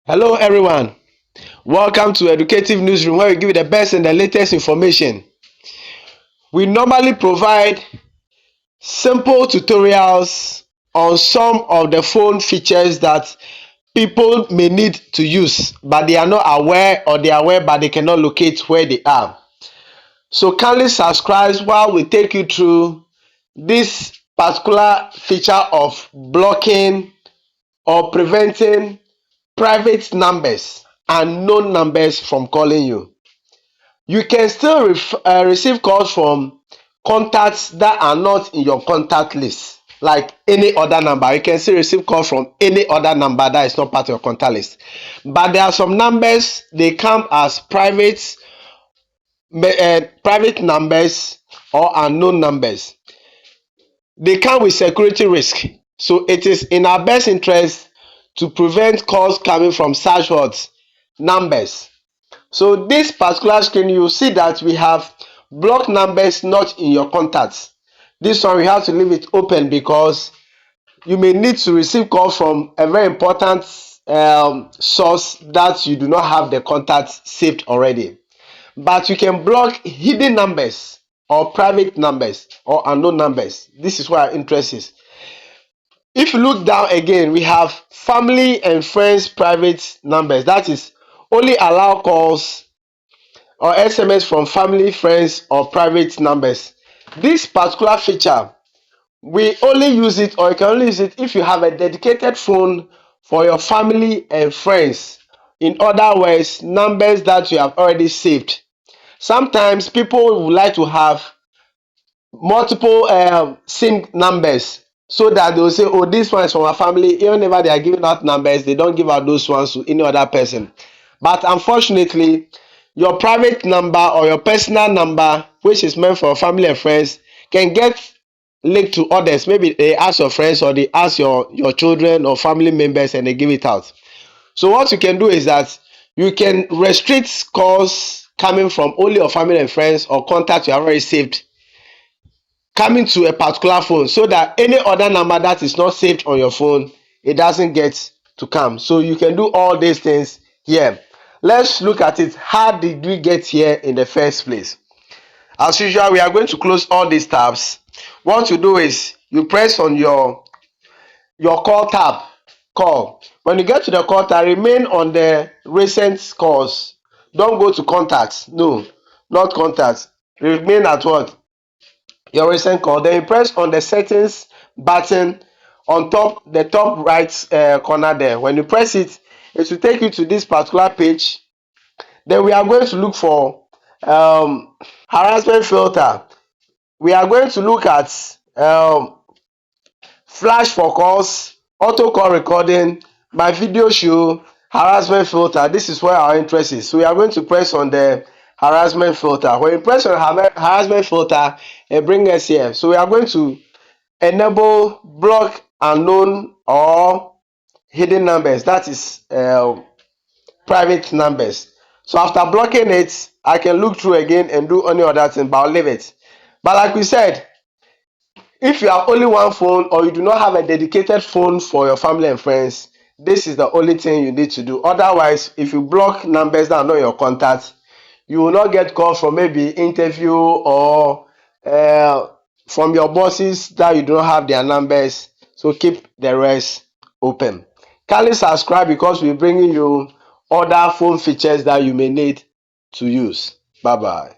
Hello everyone, welcome to Educative Newsroom where we give you the best and the latest information. We normally provide simple tutorials on some of the phone features that people may need to use but they are not aware, or they are aware but they cannot locate where they are. So kindly subscribe while we take you through this particular feature of blocking or preventing private numbers and known numbers from calling you. You can still receive calls from contacts that are not in your contact list, like any other number. You can still receive calls from any other number that is not part of your contact list. But there are some numbers, they come as private numbers or unknown numbers. They come with security risk. So it is in our best interest to prevent calls coming from such numbers. So this particular screen, you see that we have block numbers not in your contacts. This one we have to leave it open because you may need to receive call from a very important source that you do not have the contact saved already. But you can block hidden numbers or private numbers or unknown numbers. This is where our interest is. If you look down again, we have family and friends private numbers. That is only allow calls or SMS from family, friends, or private numbers. This particular feature, we only use it, or you can only use it if you have a dedicated phone for your family and friends. In other words, numbers that you have already saved. Sometimes people would like to have multiple SIM numbers so that they will say, oh, this one is from our family. Even if they are giving out numbers, they don't give out those ones to any other person. But unfortunately, your private number or your personal number, which is meant for family and friends, can get linked to others. Maybe they ask your friends or they ask your children or family members and they give it out. So what you can do is that you can restrict calls coming from only your family and friends or contacts you have already saved coming to a particular phone, so that any other number that is not saved on your phone, it doesn't get to come. So you can do all these things here. Let's look at it. How did we get here in the first place? As usual, we are going to close all these tabs. What you do is you press on your call tab, call. When you get to the call tab, remain on the recent calls. Don't go to contacts. No, not contacts. Remain at what? Your recent call. Then you press on the settings button on the top right corner there. When you press it, it will take you to this particular page. Then we are going to look for harassment filter. We are going to look at flash for calls, auto call recording, my video show, harassment filter. This is where our interest is. So we are going to press on the harassment filter. When you press on harassment filter, it brings us here. So we are going to enable block unknown or hidden numbers. That is private numbers. So after blocking it, I can look through again and do any other thing, but I'll leave it. But like we said, if you have only one phone or you do not have a dedicated phone for your family and friends, this is the only thing you need to do. Otherwise, if you block numbers that are not your contacts, you will not get calls from maybe interview or from your bosses that you don't have their numbers. So keep the rest open. Kindly subscribe because we're bringing you other phone features that you may need to use. Bye bye.